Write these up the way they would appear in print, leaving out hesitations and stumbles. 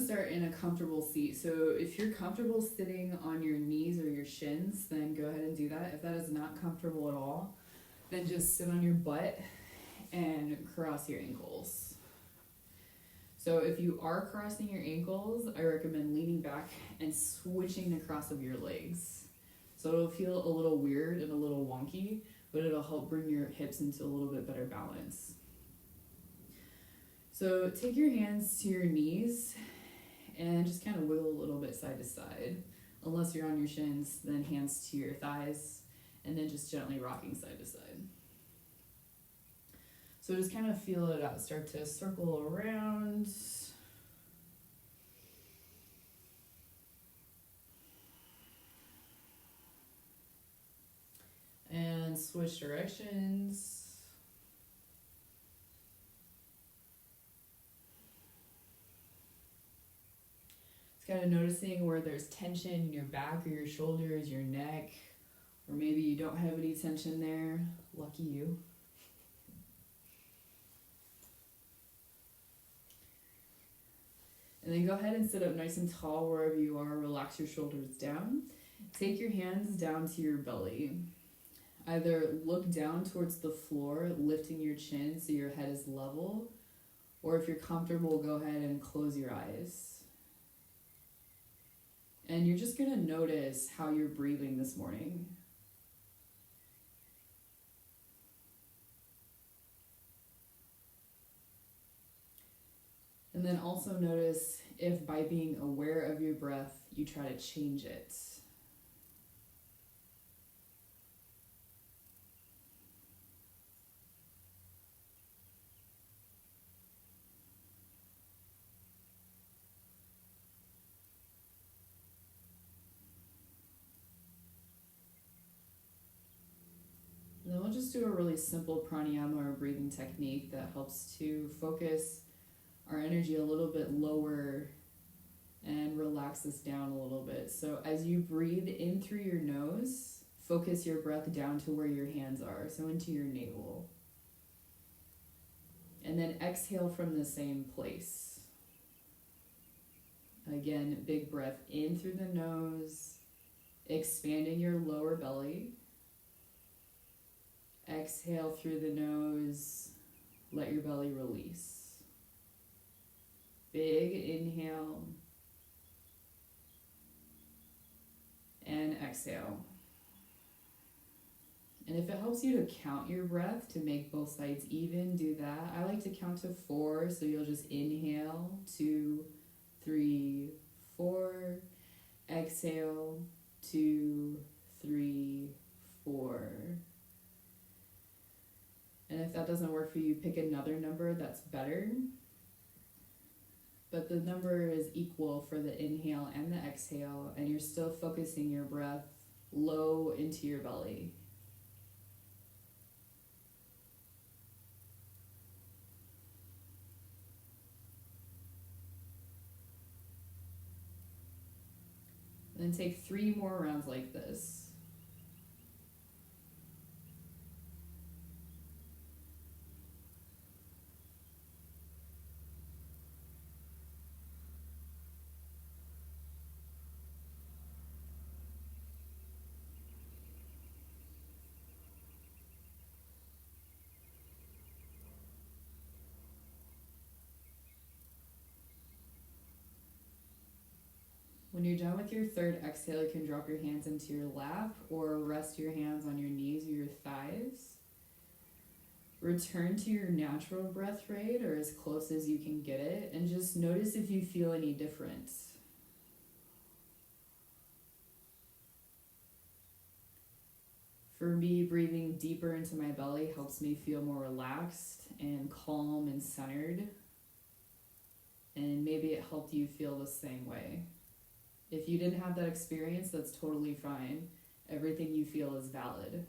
start in a comfortable seat. So if you're comfortable sitting on your knees or your shins, then go ahead and do that. If that is not comfortable at all, then just sit on your butt and cross your ankles. So if you are crossing your ankles, I recommend leaning back and switching the cross of your legs. So it'll feel a little weird and a little wonky, but it'll help bring your hips into a little bit better balance. So take your hands to your knees and just kind of wiggle a little bit side to side. Unless you're on your shins, then hands to your thighs, and then just gently rocking side to side. So just kind of feel it out. Start to circle around. And switch directions. It's kind of noticing where there's tension in your back or your shoulders, your neck, or maybe you don't have any tension there. Lucky you. And then go ahead and sit up nice and tall wherever you are. Relax your shoulders down. Take your hands down to your belly. Either look down towards the floor, lifting your chin so your head is level, or if you're comfortable, go ahead and close your eyes. And you're just going to notice how you're breathing this morning. And then also notice if by being aware of your breath, you try to change it. And then we'll just do a really simple pranayama or breathing technique that helps to focus our energy a little bit lower and relax us down a little bit. So as you breathe in through your nose, focus your breath down to where your hands are, so into your navel. And then exhale from the same place. Again, big breath in through the nose, expanding your lower belly. Exhale through the nose, let your belly release. Big inhale and exhale. And if it helps you to count your breath to make both sides even, do that. I like to count to 4, so you'll just inhale, 2, 3, 4. Exhale, 2, 3, 4. And if that doesn't work for you, pick another number that's better. But the number is equal for the inhale and the exhale, and you're still focusing your breath low into your belly. And then take 3 more rounds like this. When you're done with your third exhale, you can drop your hands into your lap or rest your hands on your knees or your thighs. Return to your natural breath rate or as close as you can get it, and just notice if you feel any difference. For me, breathing deeper into my belly helps me feel more relaxed and calm and centered. And maybe it helped you feel the same way. If you didn't have that experience, that's totally fine. Everything you feel is valid.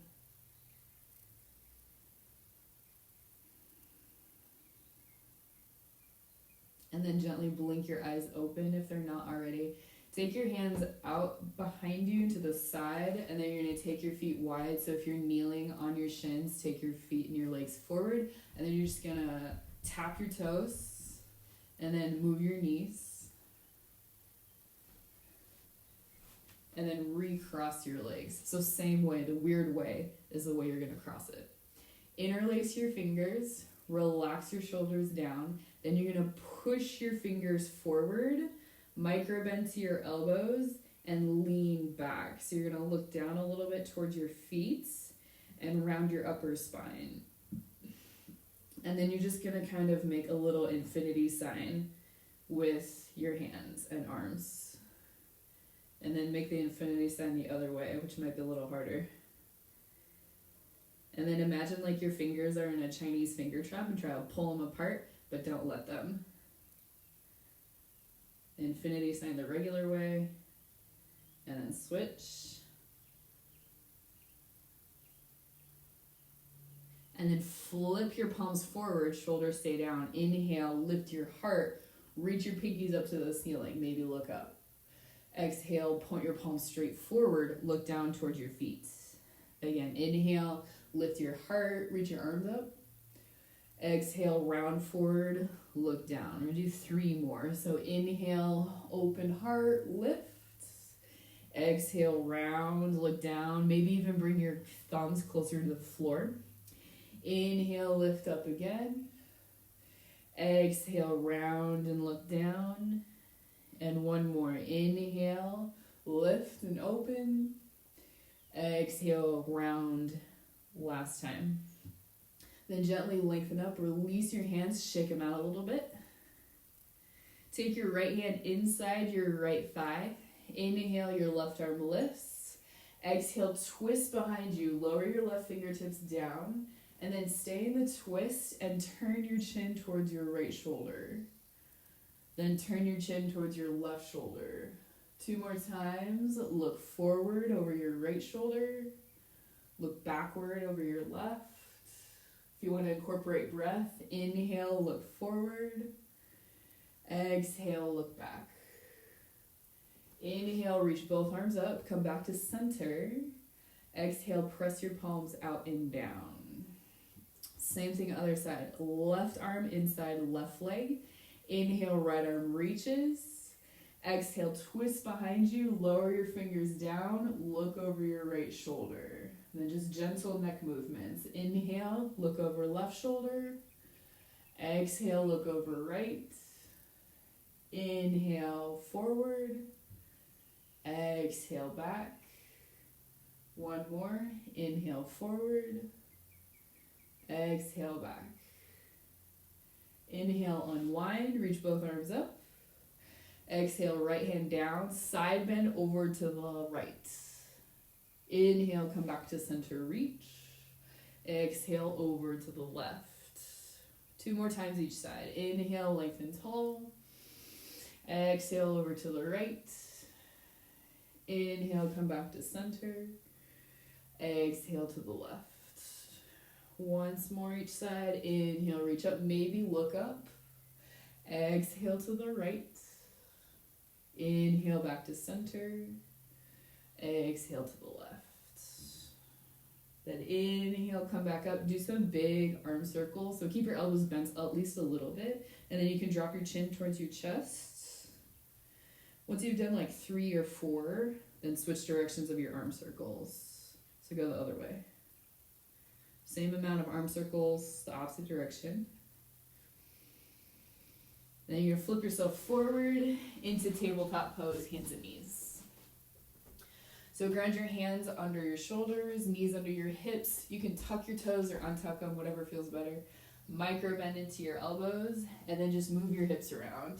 And then gently blink your eyes open if they're not already. Take your hands out behind you to the side, and then you're going to take your feet wide. So if you're kneeling on your shins, take your feet and your legs forward, and then you're just going to tap your toes and then move your knees. and then recross your legs. So same way, the weird way is the way you're gonna cross it. Interlace your fingers, relax your shoulders down, then you're gonna push your fingers forward, micro bend to your elbows, and lean back. So you're gonna look down a little bit towards your feet and round your upper spine. And then you're just gonna kind of make a little infinity sign with your hands and arms. And then make the infinity sign the other way, which might be a little harder. And then imagine like your fingers are in a Chinese finger trap and try to pull them apart, but don't let them. Infinity sign the regular way, and then switch. And then flip your palms forward, shoulders stay down. Inhale, lift your heart, reach your pinkies up to the ceiling, maybe look up. Exhale, point your palms straight forward, look down towards your feet. Again, inhale, lift your heart, reach your arms up. Exhale, round forward, look down. We're gonna do 3 more. So inhale, open heart, lift. Exhale, round, look down. Maybe even bring your thumbs closer to the floor. Inhale, lift up again. Exhale, round and look down. And 1 more. Inhale, lift and open. Exhale, round. Last time. Then gently lengthen up, release your hands, shake them out a little bit. Take your right hand inside your right thigh. Inhale, your left arm lifts. Exhale, twist behind you, lower your left fingertips down, and then stay in the twist and turn your chin towards your right shoulder. Then turn your chin towards your left shoulder. 2 more times. Look forward over your right shoulder. Look backward over your left. If you want to incorporate breath, inhale, look forward. Exhale, look back. Inhale, reach both arms up, come back to center. Exhale, press your palms out and down. Same thing other side. Left arm inside left leg. Inhale, right arm reaches. Exhale, twist behind you, lower your fingers down, look over your right shoulder. And then just gentle neck movements. Inhale, look over left shoulder. Exhale, look over right. Inhale, forward. Exhale, back. 1 more. Inhale, forward. Exhale, back. Inhale, unwind, reach both arms up. Exhale, right hand down, side bend over to the right. Inhale, come back to center, reach. Exhale, over to the left. 2 more times each side. Inhale, lengthen tall. Exhale, over to the right. Inhale, come back to center. Exhale to the left. Once more each side. Inhale, reach up, maybe look up. Exhale to the right. Inhale, back to center. Exhale to the left. Then inhale, come back up. Do some big arm circles. So keep your elbows bent at least a little bit. And then you can drop your chin towards your chest. Once you've done like 3 or 4, then switch directions of your arm circles. So go the other way. Same amount of arm circles, the opposite direction. Then you're going to flip yourself forward into tabletop pose, hands and knees. So ground your hands under your shoulders, knees under your hips. You can tuck your toes or untuck them, whatever feels better. Micro bend into your elbows, and then just move your hips around.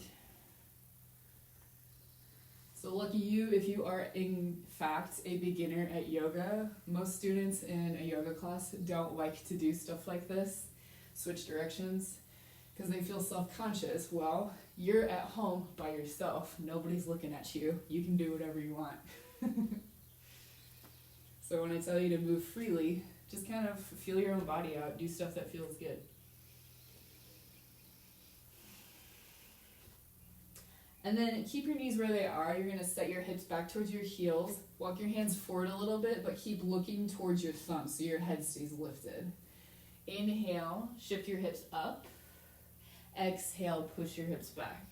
So lucky you if you are in fact a beginner at yoga. Most students in a yoga class don't like to do stuff like this, switch directions, because they feel self-conscious. Well, you're at home by yourself. Nobody's looking at you. You can do whatever you want. So when I tell you to move freely, just kind of feel your own body out. Do stuff that feels good. And then keep your knees where they are. You're going to set your hips back towards your heels. Walk your hands forward a little bit, but keep looking towards your thumb so your head stays lifted. Inhale, shift your hips up. Exhale, push your hips back.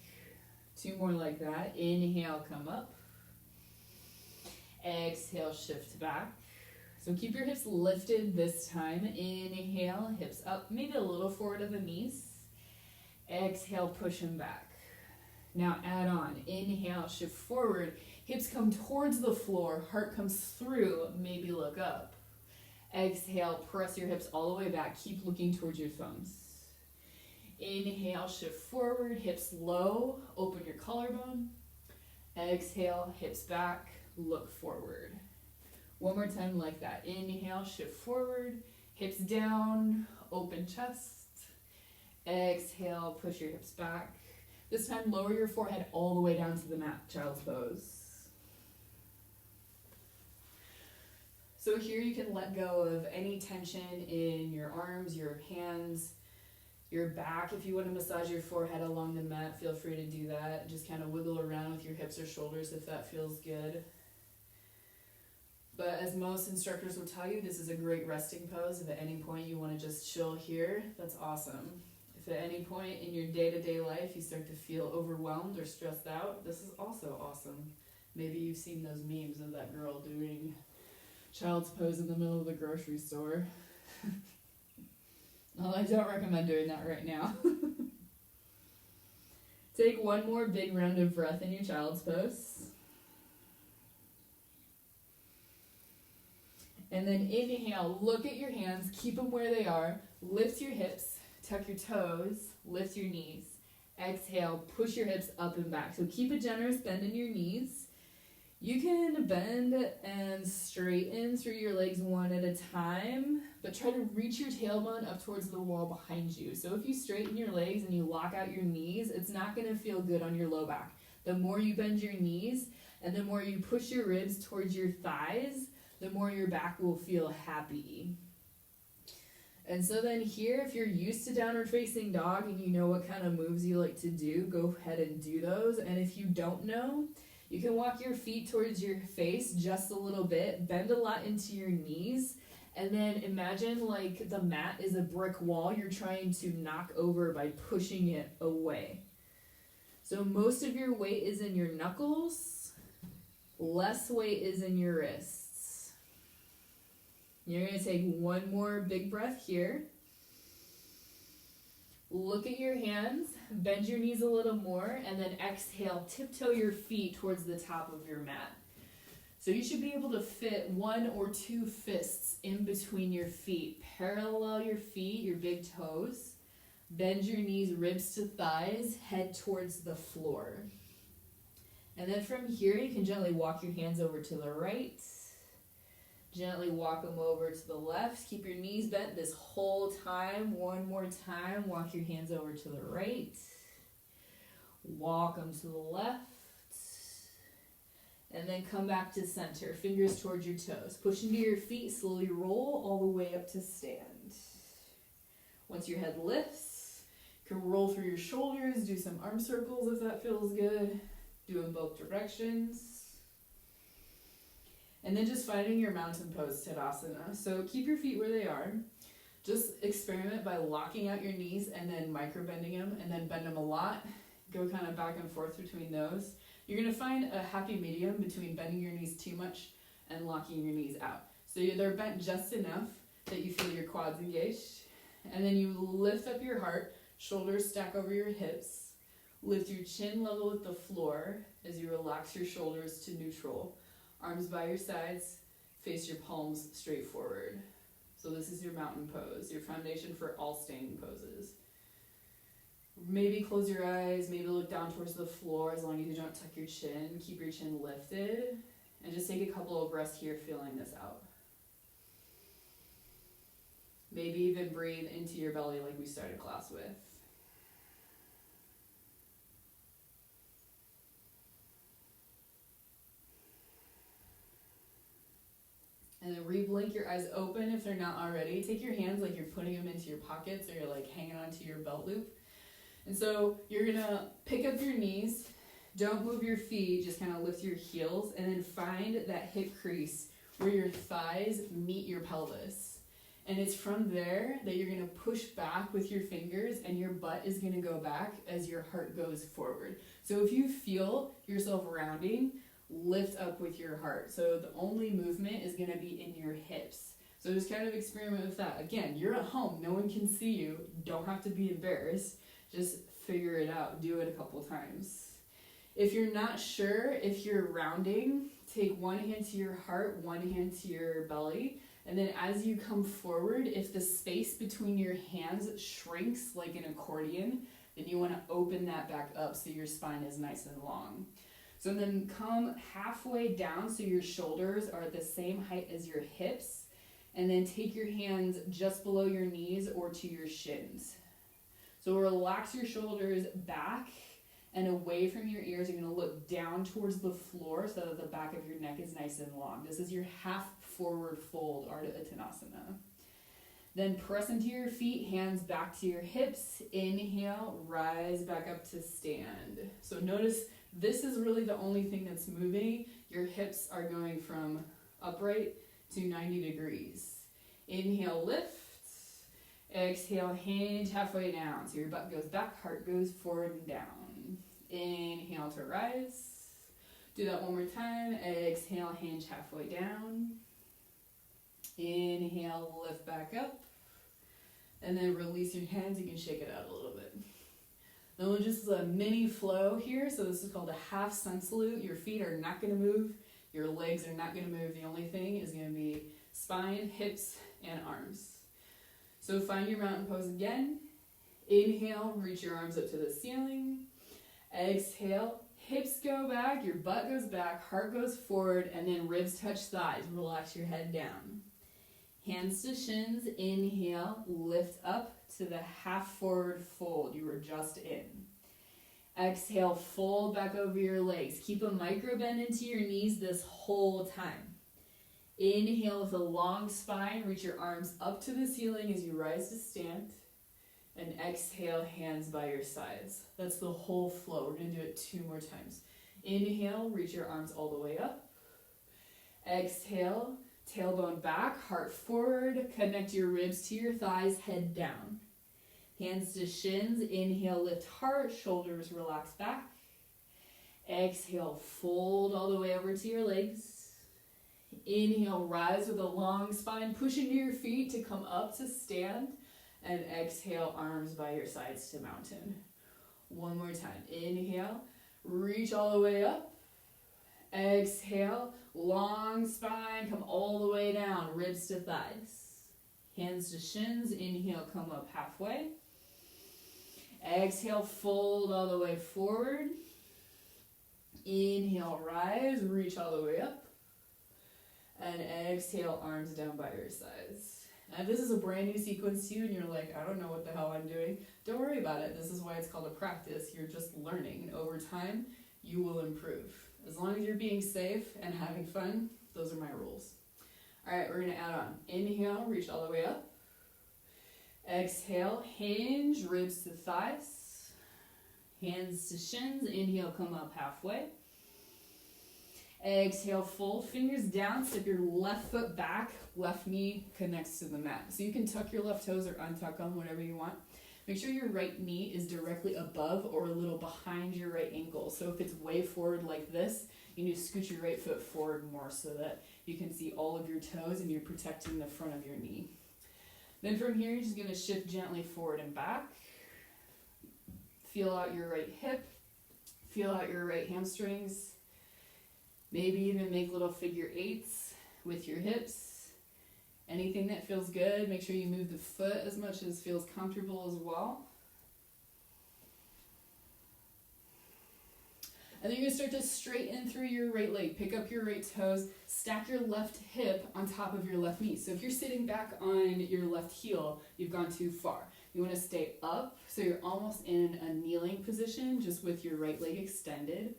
2 more like that. Inhale, come up. Exhale, shift back. So keep your hips lifted this time. Inhale, hips up, maybe a little forward of the knees. Exhale, push them back. Now add on. Inhale, shift forward. Hips come towards the floor, heart comes through, maybe look up. Exhale, press your hips all the way back. Keep looking towards your thumbs. Inhale, shift forward, hips low, open your collarbone. Exhale, hips back, look forward. One more time like that. Inhale, shift forward, hips down, open chest. Exhale, push your hips back. This time, lower your forehead all the way down to the mat, child's pose. So here you can let go of any tension in your arms, your hands, your back. If you want to massage your forehead along the mat, feel free to do that. Just kind of wiggle around with your hips or shoulders if that feels good. But as most instructors will tell you, this is a great resting pose. If at any point you want to just chill here, that's awesome. If at any point in your day-to-day life you start to feel overwhelmed or stressed out, this is also awesome. Maybe you've seen those memes of that girl doing child's pose in the middle of the grocery store. Well, I don't recommend doing that right now. Take one more big round of breath in your child's pose. And then inhale, look at your hands, keep them where they are, lift your hips, tuck your toes, lift your knees. Exhale, push your hips up and back. So keep a generous bend in your knees. You can bend and straighten through your legs one at a time, but try to reach your tailbone up towards the wall behind you. So if you straighten your legs and you lock out your knees, it's not going to feel good on your low back. The more you bend your knees and the more you push your ribs towards your thighs, the more your back will feel happy. And so then here, if you're used to downward facing dog and you know what kind of moves you like to do, go ahead and do those. And if you don't know, you can walk your feet towards your face just a little bit, bend a lot into your knees, and then imagine like the mat is a brick wall you're trying to knock over by pushing it away. So most of your weight is in your knuckles, less weight is in your wrists. You're going to take one more big breath here. Look at your hands, bend your knees a little more, and then exhale, tiptoe your feet towards the top of your mat. So you should be able to fit 1 or 2 fists in between your feet. Parallel your feet, your big toes. Bend your knees, ribs to thighs, head towards the floor. And then from here, you can gently walk your hands over to the right. Gently walk them over to the left. Keep your knees bent this whole time. One more time. Walk your hands over to the right. Walk them to the left. And then come back to center. Fingers towards your toes. Push into your feet. Slowly roll all the way up to stand. Once your head lifts, you can roll through your shoulders. Do some arm circles if that feels good. Do in both directions. And then just finding your mountain pose, Tadasana. So keep your feet where they are. Just experiment by locking out your knees and then micro-bending them and then bend them a lot. Go kind of back and forth between those. You're going to find a happy medium between bending your knees too much and locking your knees out. So they're bent just enough that you feel your quads engaged. And then you lift up your heart, shoulders stack over your hips. Lift your chin level with the floor as you relax your shoulders to neutral. Arms by your sides, face your palms straight forward. So this is your mountain pose, your foundation for all standing poses. Maybe close your eyes, maybe look down towards the floor as long as you don't tuck your chin. Keep your chin lifted. And just take a couple of breaths here, feeling this out. Maybe even breathe into your belly like we started class with. And then re-blink your eyes open if they're not already. Take your hands like you're putting them into your pockets or you're like hanging onto your belt loop. And so you're gonna pick up your knees, don't move your feet, just kind of lift your heels, and then find that hip crease where your thighs meet your pelvis. And it's from there that you're gonna push back with your fingers and your butt is gonna go back as your heart goes forward. So if you feel yourself rounding, lift up with your heart. So the only movement is going to be in your hips. So just kind of experiment with that. Again, you're at home. No one can see you. Don't have to be embarrassed. Just figure it out. Do it a couple times. If you're not sure if you're rounding, take one hand to your heart, one hand to your belly. And then as you come forward, if the space between your hands shrinks like an accordion, then you want to open that back up so your spine is nice and long. So then come halfway down so your shoulders are at the same height as your hips. And then take your hands just below your knees or to your shins. So relax your shoulders back and away from your ears. You're going to look down towards the floor so that the back of your neck is nice and long. This is your half forward fold, Ardha Uttanasana. Then press into your feet, hands back to your hips. Inhale, rise back up to stand. So notice this is really the only thing that's moving. Your hips are going from upright to 90 degrees. Inhale, lift. Exhale, hinge halfway down. So your butt goes back, heart goes forward and down. Inhale to rise. Do that one more time. Exhale, hinge halfway down. Inhale, lift back up. And then release your hands. You can shake it out a little bit. Then we'll just a mini flow here. So this is called a half sun salute. Your feet are not going to move. Your legs are not going to move. The only thing is going to be spine, hips, and arms. So find your mountain pose again. Inhale, reach your arms up to the ceiling. Exhale, hips go back, your butt goes back, heart goes forward, and then ribs touch thighs. Relax your head down. Hands to shins. Inhale, lift up to the half forward fold. You were just in. Exhale, fold back over your legs. Keep a micro bend into your knees this whole time. Inhale with a long spine. Reach your arms up to the ceiling as you rise to stand. And exhale, hands by your sides. That's the whole flow. We're going to do it 2 more times. Inhale, reach your arms all the way up. Exhale, tailbone back, heart forward. Connect your ribs to your thighs, head down. Hands to shins. Inhale, lift heart, shoulders relax back. Exhale, fold all the way over to your legs. Inhale, rise with a long spine. Push into your feet to come up to stand. And exhale, arms by your sides to mountain. One more time. Inhale, reach all the way up. Exhale, long spine, come all the way down, ribs to thighs. Hands to shins. Inhale, come up halfway. Exhale, fold all the way forward. Inhale, rise, reach all the way up. And exhale, arms down by your sides. Now, if this is a brand new sequence to you and you're like, I don't know what the hell I'm doing, don't worry about it. This is why it's called a practice. You're just learning, and over time, you will improve. As long as you're being safe and having fun, those are my rules. All right, we're going to add on. Inhale, reach all the way up. Exhale, hinge, ribs to thighs. Hands to shins. Inhale, come up halfway. Exhale, fold fingers down, step your left foot back, left knee connects to the mat. So you can tuck your left toes or untuck them, whatever you want. Make sure your right knee is directly above or a little behind your right ankle. So if it's way forward like this, you need to scoot your right foot forward more so that you can see all of your toes and you're protecting the front of your knee. Then from here, you're just going to shift gently forward and back. Feel out your right hip. Feel out your right hamstrings. Maybe even make little figure eights with your hips. Anything that feels good. Make sure you move the foot as much as feels comfortable as well. And then you're going to start to straighten through your right leg. Pick up your right toes. Stack your left hip on top of your left knee. So if you're sitting back on your left heel, you've gone too far. You want to stay up so you're almost in a kneeling position, just with your right leg extended.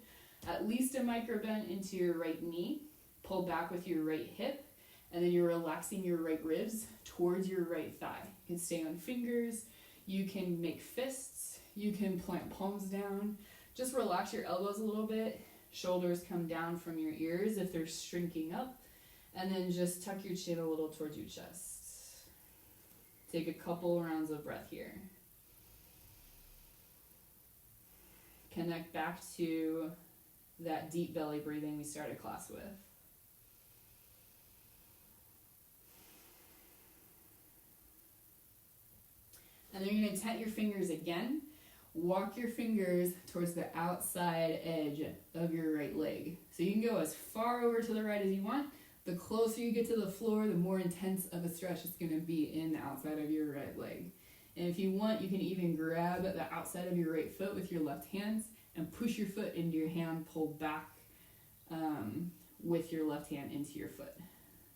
At least a micro bend into your right knee. Pull back with your right hip. And then you're relaxing your right ribs towards your right thigh. You can stay on fingers. You can make fists. You can plant palms down. Just relax your elbows a little bit. Shoulders come down from your ears if they're shrinking up. And then just tuck your chin a little towards your chest. Take a couple rounds of breath here. Connect back to that deep belly breathing we started class with. And then you're going to tent your fingers again. Walk your fingers towards the outside edge of your right leg. So you can go as far over to the right as you want. The closer you get to the floor, the more intense of a stretch it's going to be in the outside of your right leg. And if you want, you can even grab the outside of your right foot with your left hand and push your foot into your hand, pull back with your left hand into your foot.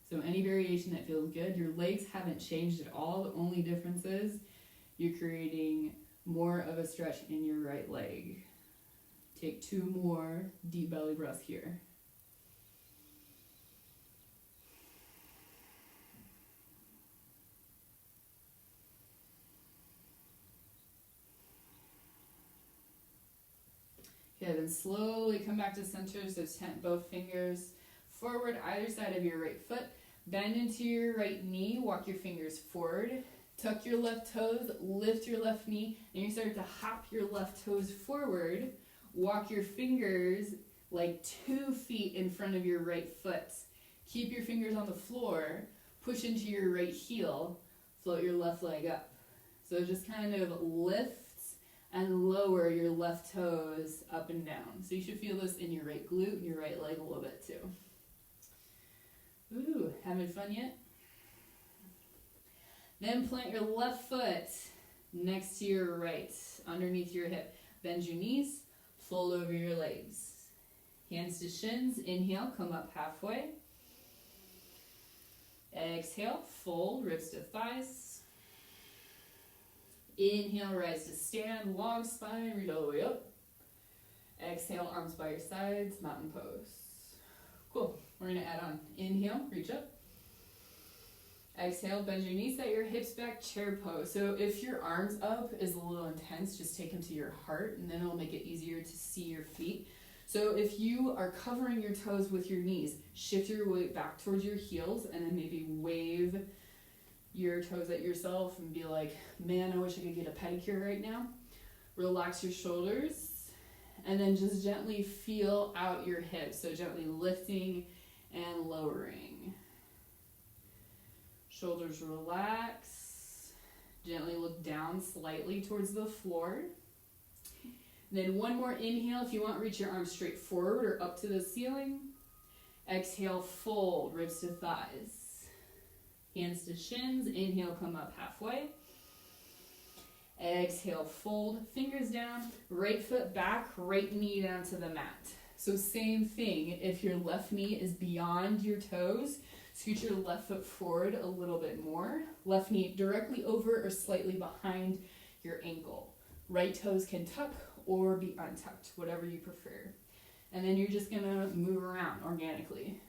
So any variation that feels good. Your legs haven't changed at all. The only difference is you're creating more of a stretch in your right leg. Take 2 more deep belly breaths here. Okay, then slowly come back to center. So tent both fingers forward either side of your right foot. Bend into your right knee. Walk your fingers forward. Tuck your left toes. Lift your left knee. And you start to hop your left toes forward. Walk your fingers like 2 feet in front of your right foot. Keep your fingers on the floor. Push into your right heel. Float your left leg up. So just kind of lift and lower your left toes up and down. So you should feel this in your right glute and your right leg a little bit too. Ooh, having fun yet? Then plant your left foot next to your right, underneath your hip. Bend your knees, fold over your legs. Hands to shins, inhale, come up halfway. Exhale, fold, ribs to thighs. Inhale, rise to stand, long spine, reach all the way up. Exhale, arms by your sides, mountain pose. Cool. We're going to add on. Inhale, reach up. Exhale, bend your knees, set your hips back, chair pose. So if your arms up is a little intense, just take them to your heart, and then it'll make it easier to see your feet. So if you are covering your toes with your knees, shift your weight back towards your heels, and then maybe wave your toes at yourself and be like, man, I wish I could get a pedicure right now. Relax your shoulders, and then just gently feel out your hips. So gently lifting and lowering. Shoulders relax. Gently look down slightly towards the floor. Then one more inhale. If you want, reach your arms straight forward or up to the ceiling. Exhale, fold, ribs to thighs. Hands to shins. Inhale, come up halfway. Exhale, fold, fingers down, right foot back, right knee down to the mat. So same thing, if your left knee is beyond your toes, scoot your left foot forward a little bit more. Left knee directly over or slightly behind your ankle. Right toes can tuck or be untucked, whatever you prefer. And then you're just gonna move around organically.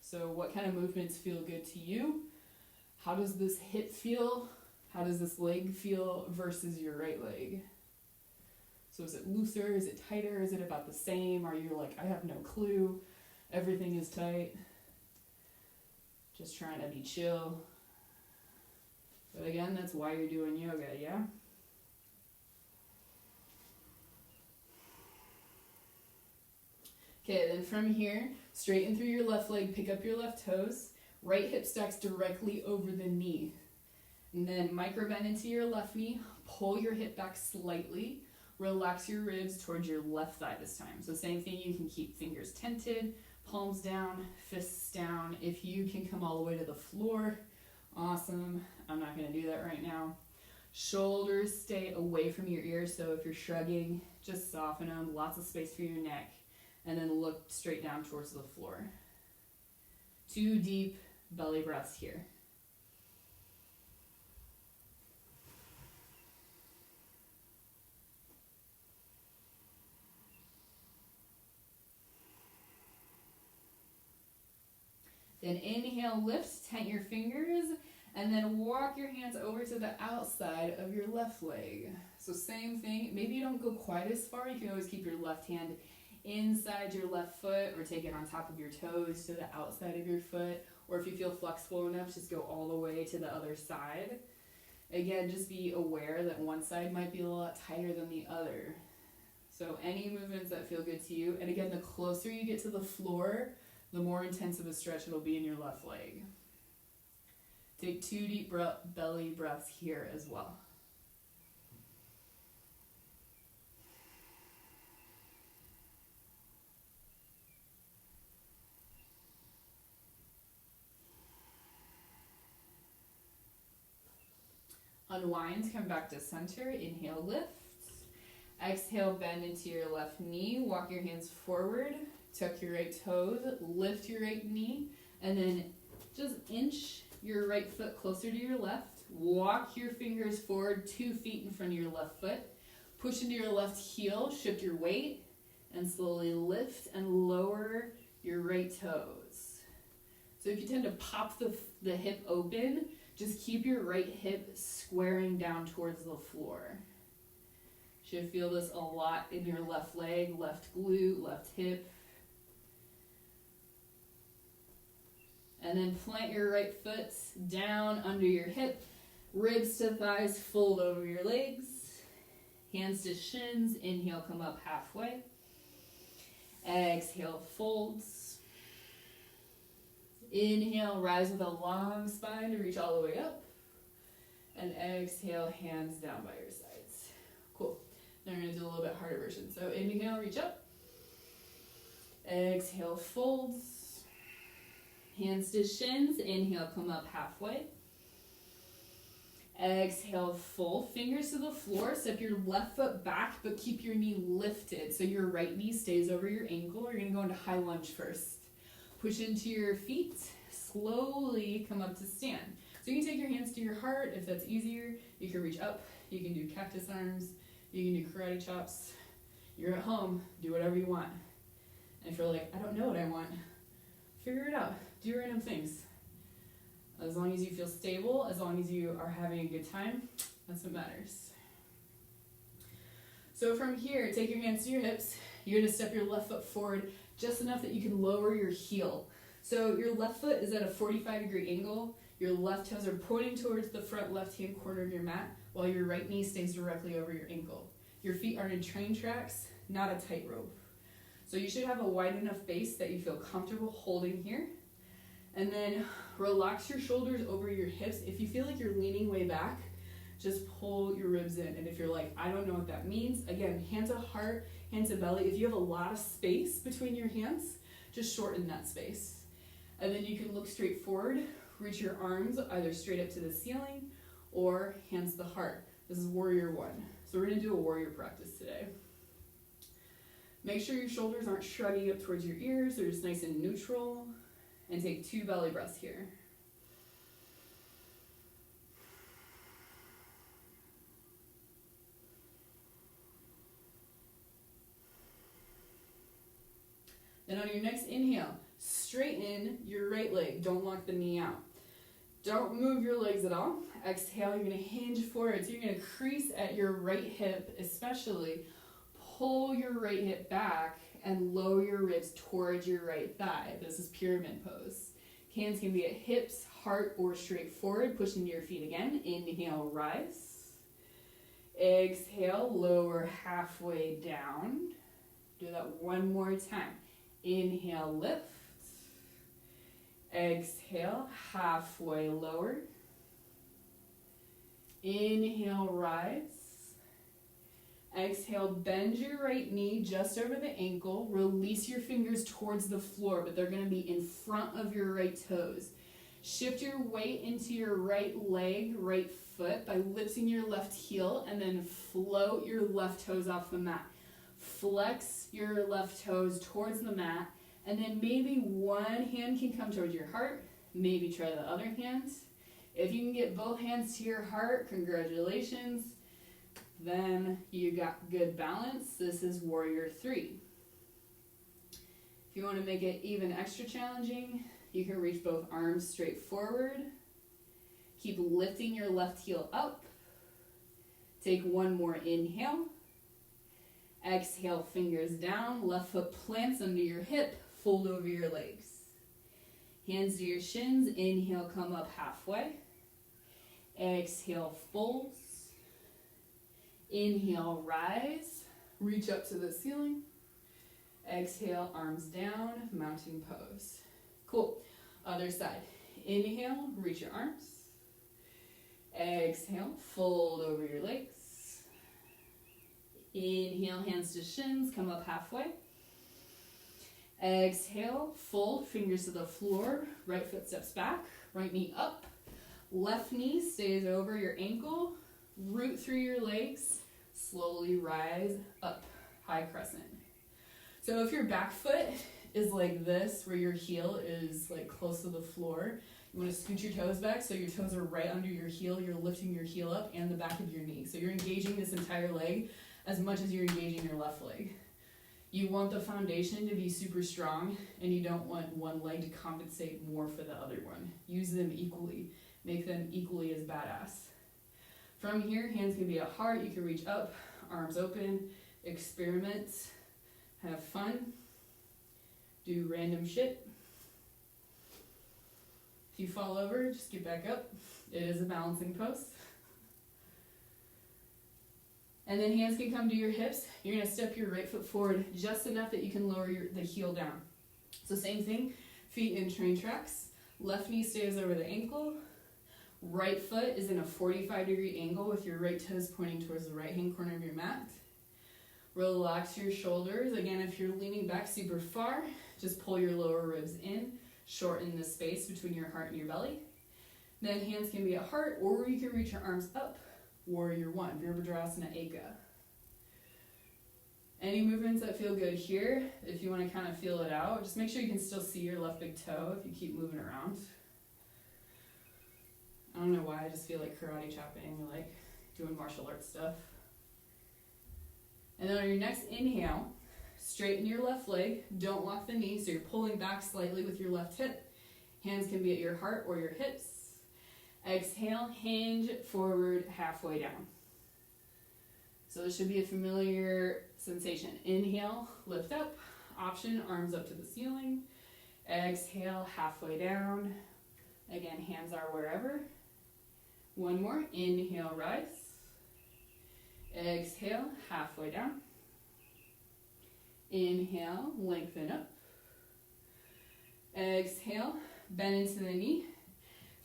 So what kind of movements feel good to you? How does this hip feel? How does this leg feel versus your right leg? So is it looser? Is it tighter? Is it about the same? Are you like, I have no clue, everything is tight? Just trying to be chill. But again, that's why you're doing yoga, yeah? Okay, then from here, straighten through your left leg, pick up your left toes, right hip stacks directly over the knee. And then micro bend into your left knee, pull your hip back slightly, relax your ribs towards your left thigh this time. So same thing, you can keep fingers tented, palms down, fists down. If you can come all the way to the floor, awesome. I'm not gonna do that right now. Shoulders stay away from your ears, so if you're shrugging, just soften them, lots of space for your neck, and then look straight down towards the floor. 2 deep belly breaths here. Then inhale, lift, tent your fingers, and then walk your hands over to the outside of your left leg. So same thing, maybe you don't go quite as far, you can always keep your left hand inside your left foot or take it on top of your toes to the outside of your foot, or if you feel flexible enough, just go all the way to the other side. Again, just be aware that one side might be a lot tighter than the other. So any movements that feel good to you. And again, the closer you get to the floor, the more intense of a stretch it'll be in your left leg. Take 2 deep belly breaths here as well. Unwind, come back to center. Inhale, lift. Exhale, bend into your left knee. Walk your hands forward. Tuck your right toes. Lift your right knee. And then just inch your right foot closer to your left. Walk your fingers forward 2 feet in front of your left foot. Push into your left heel. Shift your weight. And slowly lift and lower your right toes. So if you tend to pop the hip open, just keep your right hip squaring down towards the floor. Should feel this a lot in your left leg, left glute, left hip. And then plant your right foot down under your hip. Ribs to thighs, fold over your legs. Hands to shins. Inhale, come up halfway. Exhale, folds. Inhale, rise with a long spine to reach all the way up. And exhale, hands down by your sides. Cool. Now we're going to do a little bit harder version. So inhale, reach up. Exhale, folds. Hands to shins. Inhale, come up halfway. Exhale, fold. Fingers to the floor. Step your left foot back, but keep your knee lifted. So your right knee stays over your ankle. You're going to go into high lunge first. Push into your feet. Slowly come up to stand. So you can take your hands to your heart if that's easier. You can reach up. You can do cactus arms. You can do karate chops. You're at home. Do whatever you want. And if you're like, I don't know what I want, figure it out. Do random things. As long as you feel stable, as long as you are having a good time, that's what matters. So from here, take your hands to your hips. You're going to step your left foot forward just enough that you can lower your heel. So your left foot is at a 45-degree angle. Your left toes are pointing towards the front left-hand corner of your mat, while your right knee stays directly over your ankle. Your feet are in train tracks, not a tightrope. So you should have a wide enough base that you feel comfortable holding here. And then relax your shoulders over your hips. If you feel like you're leaning way back, just pull your ribs in. And if you're like, I don't know what that means, again, hand to heart, hand to belly. If you have a lot of space between your hands, just shorten that space. And then you can look straight forward, reach your arms either straight up to the ceiling or hands to the heart. This is warrior 1. So we're going to do a warrior practice today. Make sure your shoulders aren't shrugging up towards your ears. They're just nice and neutral. And take 2 belly breaths here. Then on your next inhale, straighten your right leg. Don't lock the knee out. Don't move your legs at all. Exhale, you're going to hinge forward. So you're going to crease at your right hip, especially. Pull your right hip back and lower your ribs towards your right thigh. This is pyramid pose. Hands can be at hips, heart, or straight forward. Push into your feet again. Inhale, rise. Exhale, lower halfway down. Do that one more time. Inhale, lift. Exhale, halfway lower. Inhale, rise. Exhale, bend your right knee just over the ankle. Release your fingers towards the floor, but they're going to be in front of your right toes. Shift your weight into your right leg, right foot by lifting your left heel, and then float your left toes off the mat. Flex your left toes towards the mat, and then maybe one hand can come towards your heart. Maybe try the other hand. If you can get both hands to your heart, congratulations. Then you got good balance. This is warrior 3. If you want to make it even extra challenging, you can reach both arms straight forward. Keep lifting your left heel up. Take one more inhale. Exhale, fingers down. Left foot plants under your hip. Fold over your legs. Hands to your shins. Inhale, come up halfway. Exhale, folds. Inhale, rise. reach up to the ceiling. Exhale, arms down, mountain pose. Cool. Other side. Inhale, reach your arms. Exhale, fold over your legs. Inhale, hands to shins, come up halfway. Exhale, fold, fingers to the floor, right foot steps back, right knee up, left knee stays over your ankle, root through your legs, slowly rise up, high crescent. So if your back foot is like this, where your heel is like close to the floor, you want to scoot your toes back so your toes are right under your heel. You're lifting your heel up and the back of your knee. So you're engaging this entire leg as much as you're engaging your left leg. You want the foundation to be super strong, and you don't want one leg to compensate more for the other one. Use them equally. Make them equally as badass. From here, hands can be at heart. You can reach up, arms open, experiment, have fun, do random shit. If you fall over, just get back up. It is a balancing pose. And then hands can come to your hips. You're going to step your right foot forward just enough that you can lower the heel down. So same thing, feet in train tracks. Left knee stays over the ankle. Right foot is in a 45-degree angle with your right toes pointing towards the right-hand corner of your mat. Relax your shoulders. Again, if you're leaning back super far, just pull your lower ribs in. Shorten the space between your heart and your belly. Then hands can be at heart, or you can reach your arms up. Warrior One, Virabhadrasana Eka. Any movements that feel good here, if you want to kind of feel it out, just make sure you can still see your left big toe if you keep moving around. I don't know why, I just feel like karate chopping, or like doing martial arts stuff. And then on your next inhale, straighten your left leg, don't lock the knee, so you're pulling back slightly with your left hip. Hands can be at your heart or your hips. Exhale, hinge forward, halfway down. So this should be a familiar sensation. Inhale, lift up. Option, arms up to the ceiling. Exhale, halfway down. Again, hands are wherever. One more. Inhale, rise. Exhale, halfway down. Inhale, lengthen up. Exhale, bend into the knee.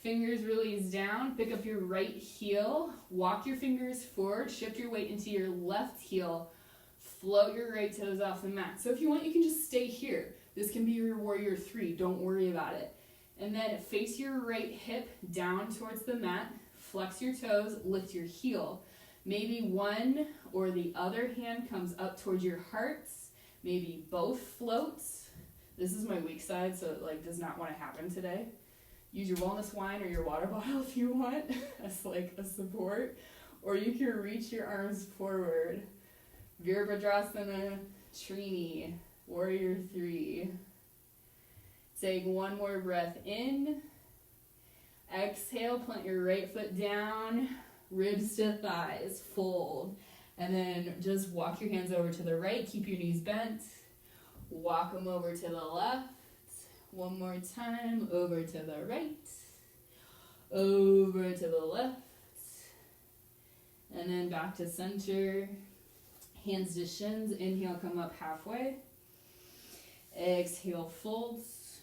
Fingers release down, pick up your right heel, walk your fingers forward, shift your weight into your left heel, float your right toes off the mat. So if you want, you can just stay here. This can be your warrior three, don't worry about it. And then face your right hip down towards the mat, flex your toes, lift your heel. Maybe one or the other hand comes up towards your hearts, maybe both floats. This is my weak side, so it does not want to happen today. Use your wellness wine or your water bottle if you want as like a support. Or you can reach your arms forward. Virabhadrasana, Trini, Warrior Three. Take one more breath in. Exhale, plant your right foot down, ribs to thighs, fold. And then just walk your hands over to the right, keep your knees bent. Walk them over to the left. One more time, over to the right, over to the left, and then back to center. Hands to shins, inhale, come up halfway. Exhale, folds.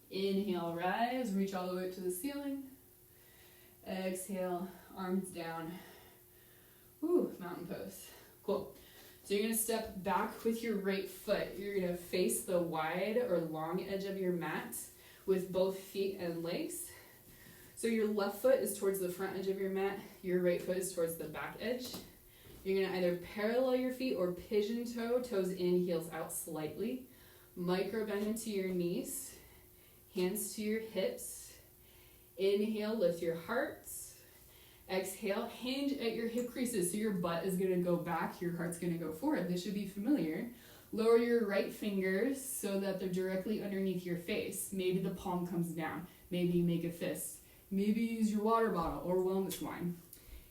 Inhale, rise, reach all the way up to the ceiling. Exhale, arms down. Woo, mountain pose. Cool. So you're going to step back with your right foot. You're going to face the wide or long edge of your mat with both feet and legs. So your left foot is towards the front edge of your mat. Your right foot is towards the back edge. You're going to either parallel your feet or pigeon toe, toes in, heels out slightly. Micro bend into your knees. Hands to your hips. Inhale, lift your heart. Exhale, hinge at your hip creases. So your butt is going to go back, your heart's going to go forward. This should be familiar. Lower your right fingers so that they're directly underneath your face. Maybe the palm comes down. Maybe you make a fist. Maybe use your water bottle or wellness wine.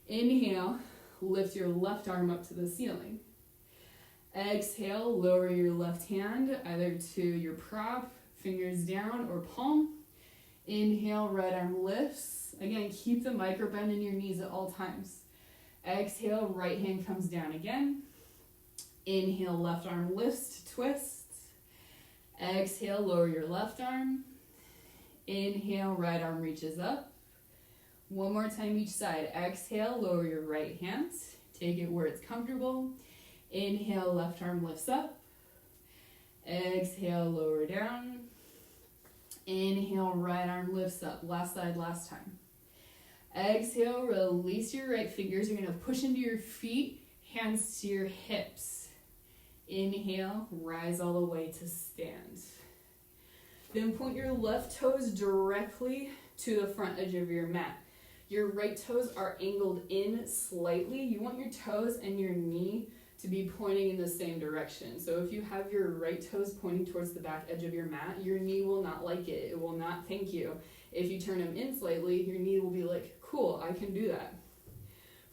Inhale, lift your left arm up to the ceiling. Exhale, lower your left hand either to your prop, fingers down, or palm. Inhale, right arm lifts. Again, keep the micro bend in your knees at all times. Exhale, right hand comes down again. Inhale, left arm lifts to twist. Exhale, lower your left arm. Inhale, right arm reaches up. One more time each side. Exhale, lower your right hand. Take it where it's comfortable. Inhale, left arm lifts up. Exhale, lower down. Inhale, right arm lifts up. Last side, last time. Exhale, release your right fingers. You're going to push into your feet, hands to your hips. Inhale, rise all the way to stand. Then point your left toes directly to the front edge of your mat. Your right toes are angled in slightly. You want your toes and your knee to be pointing in the same direction. So if you have your right toes pointing towards the back edge of your mat, your knee will not like it. It will not thank you. If you turn them in slightly, your knee will be like, cool, I can do that.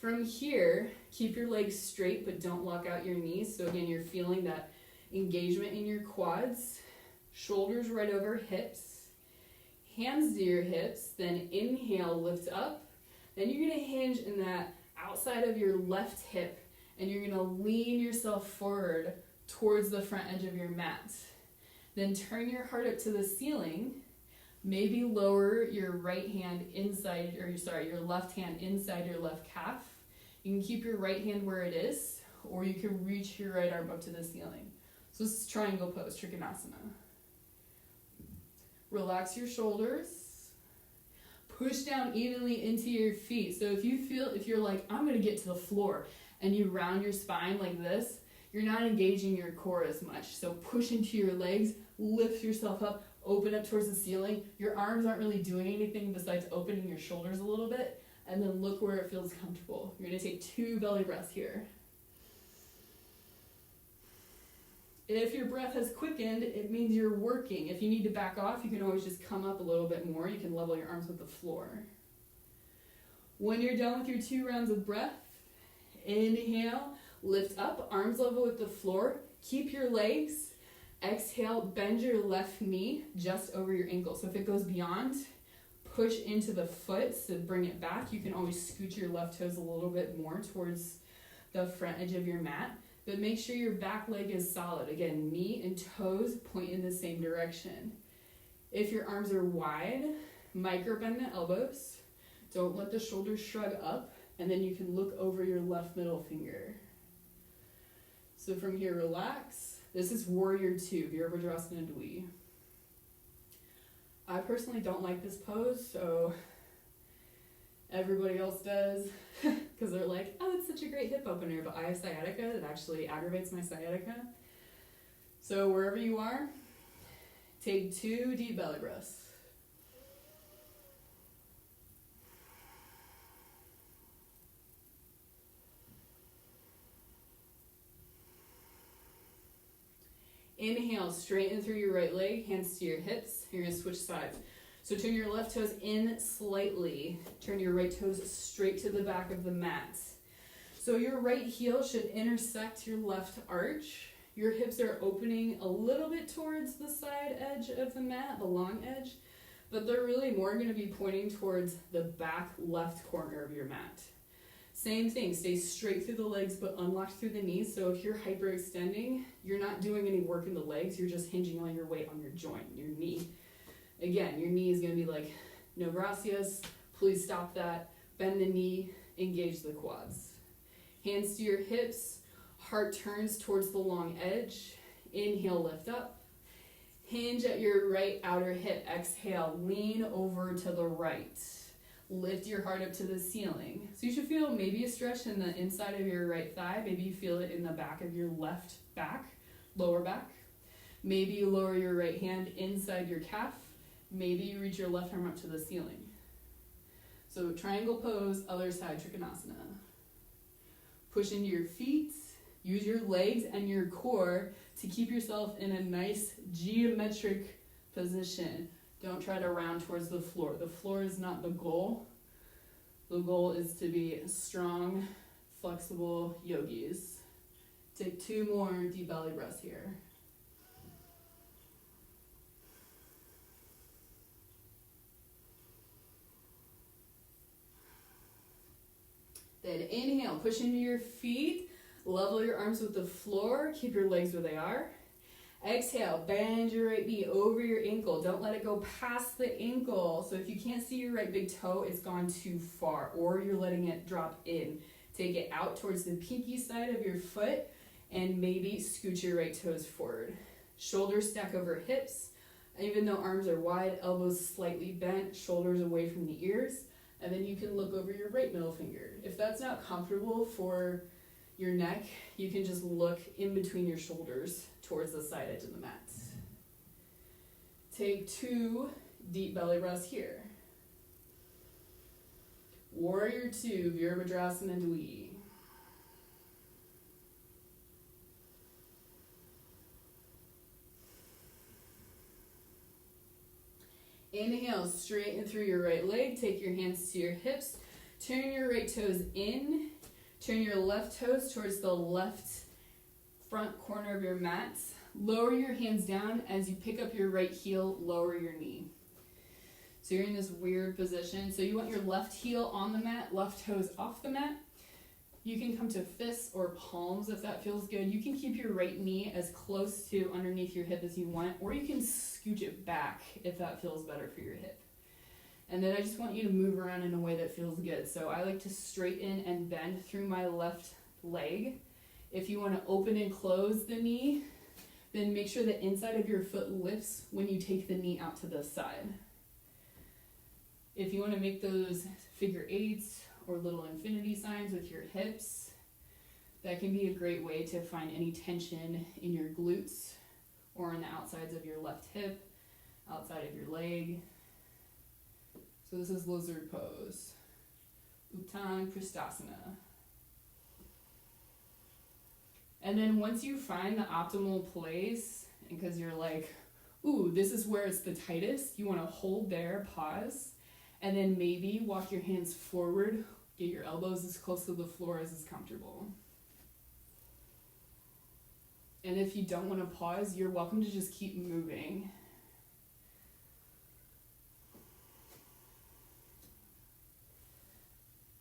From here, keep your legs straight, but don't lock out your knees. So again, you're feeling that engagement in your quads. Shoulders right over hips. Hands to your hips. Then inhale, lift up. Then you're going to hinge in that outside of your left hip. And you're going to lean yourself forward towards the front edge of your mat. Then turn your heart up to the ceiling. Maybe lower your right hand inside, your left hand inside your left calf. You can keep your right hand where it is, or you can reach your right arm up to the ceiling. So this is triangle pose, Trikonasana. Relax your shoulders. Push down evenly into your feet. So if you're like, I'm going to get to the floor, and you round your spine like this, you're not engaging your core as much. So push into your legs, lift yourself up, open up towards the ceiling. Your arms aren't really doing anything besides opening your shoulders a little bit, and then look where it feels comfortable. You're going to take 2 belly breaths here. If your breath has quickened, it means you're working. If you need to back off, you can always just come up a little bit more. You can level your arms with the floor. When you're done with your 2 rounds of breath, inhale, lift up, arms level with the floor. Keep your legs. Exhale, bend your left knee just over your ankle. So if it goes beyond, push into the foot to bring it back. You can always scoot your left toes a little bit more towards the front edge of your mat. But make sure your back leg is solid. Again, knee and toes point in the same direction. If your arms are wide, micro bend the elbows. Don't let the shoulders shrug up. And then you can look over your left middle finger. So from here, relax. This is Warrior 2, Virabhadrasana Dwi. I personally don't like this pose, so everybody else does, because they're like, oh, it's such a great hip opener, but I have sciatica. It actually aggravates my sciatica. So wherever you are, take 2 deep belly breaths. Inhale, straighten through your right leg, hands to your hips. You're going to switch sides. So turn your left toes in slightly. Turn your right toes straight to the back of the mat. So your right heel should intersect your left arch. Your hips are opening a little bit towards the side edge of the mat, the long edge, but they're really more going to be pointing towards the back left corner of your mat. Same thing, stay straight through the legs but unlocked through the knees. So if you're hyperextending, you're not doing any work in the legs, you're just hinging all your weight on your joint, your knee. Again, your knee is going to be like, no gracias, please stop that. Bend the knee, engage the quads. Hands to your hips, heart turns towards the long edge. Inhale, lift up. Hinge at your right outer hip. Exhale, lean over to the right. Lift your heart up to the ceiling. So you should feel maybe a stretch in the inside of your right thigh. Maybe you feel it in the back of your left back, lower back. Maybe you lower your right hand inside your calf. Maybe you reach your left arm up to the ceiling. So triangle pose, other side, Trikonasana. Push into your feet. Use your legs and your core to keep yourself in a nice geometric position. Don't try to round towards the floor. The floor is not the goal. The goal is to be strong, flexible yogis. Take 2 more deep belly breaths here. Then inhale, push into your feet. Level your arms with the floor. Keep your legs where they are. Exhale, bend your right knee over your ankle. Don't let it go past the ankle. So if you can't see your right big toe, it's gone too far, or you're letting it drop in. Take it out towards the pinky side of your foot and maybe scoot your right toes forward. Shoulders stack over hips. Even though arms are wide, elbows slightly bent, shoulders away from the ears. And then you can look over your right middle finger. If that's not comfortable for your neck, you can just look in between your shoulders towards the side edge of the mat. Take 2 deep belly breaths here. Warrior 2, Virabhadrasana Dwi. Inhale, straighten through your right leg. Take your hands to your hips. Turn your right toes in. Turn your left toes towards the left front corner of your mat. Lower your hands down as you pick up your right heel, lower your knee. So you're in this weird position. So you want your left heel on the mat, left toes off the mat. You can come to fists or palms if that feels good. You can keep your right knee as close to underneath your hip as you want, or you can scooch it back if that feels better for your hip. And then I just want you to move around in a way that feels good. So I like to straighten and bend through my left leg. If you want to open and close the knee, then make sure the inside of your foot lifts when you take the knee out to the side. If you want to make those figure eights or little infinity signs with your hips, that can be a great way to find any tension in your glutes or on the outsides of your left hip, outside of your leg. So this is lizard pose, Uttan Kristasana. And then once you find the optimal place, and because you're like, ooh, this is where it's the tightest, you want to hold there, pause, and then maybe walk your hands forward, get your elbows as close to the floor as is comfortable. And if you don't want to pause, you're welcome to just keep moving.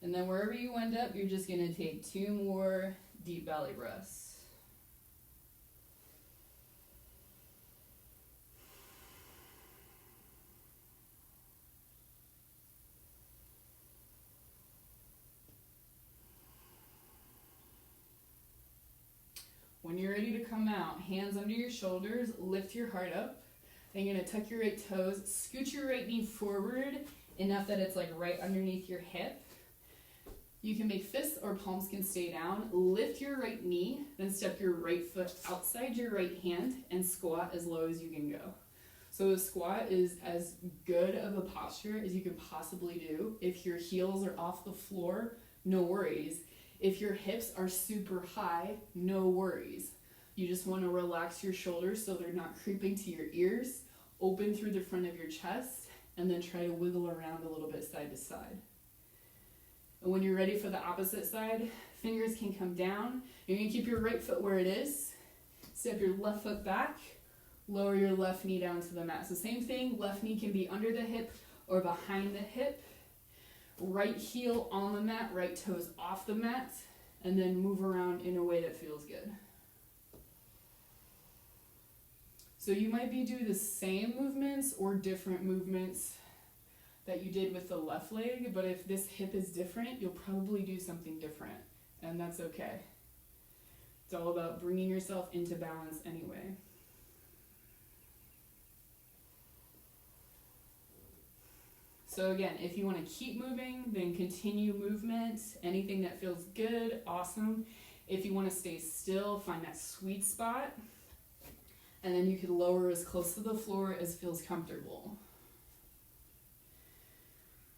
And then wherever you end up, you're just going to take 2 more deep belly breaths. When you're ready to come out, hands under your shoulders, lift your heart up. Then you're going to tuck your right toes, scoot your right knee forward enough that it's like right underneath your hip. You can make fists or palms can stay down. Lift your right knee, then step your right foot outside your right hand and squat as low as you can go. So a squat is as good of a posture as you can possibly do. If your heels are off the floor, no worries. If your hips are super high, no worries. You just want to relax your shoulders so they're not creeping to your ears, open through the front of your chest, and then try to wiggle around a little bit side to side. And when you're ready for the opposite side, fingers can come down. You're going to keep your right foot where it is. Step your left foot back. Lower your left knee down to the mat. So same thing, left knee can be under the hip or behind the hip. Right heel on the mat, right toes off the mat, and then move around in a way that feels good. So you might be doing the same movements or different movements that you did with the left leg, but if this hip is different, you'll probably do something different, and that's okay. It's all about bringing yourself into balance anyway. So again, if you want to keep moving, then continue movement. Anything that feels good, awesome. If you want to stay still, find that sweet spot. And then you can lower as close to the floor as feels comfortable.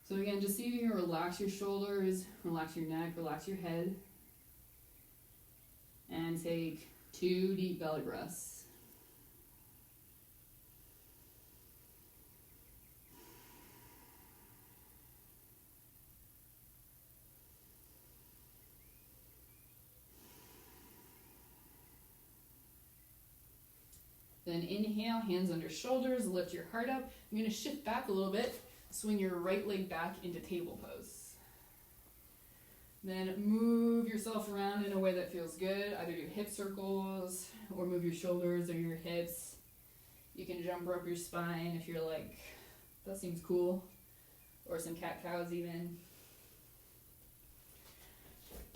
So again, just see if you can relax your shoulders, relax your neck, relax your head. And take 2 deep belly breaths. Then inhale, hands under shoulders, lift your heart up. I'm going to shift back a little bit, swing your right leg back into table pose. Then move yourself around in a way that feels good. Either do hip circles or move your shoulders or your hips. You can jump rope your spine if you're like, that seems cool. Or some cat-cows even.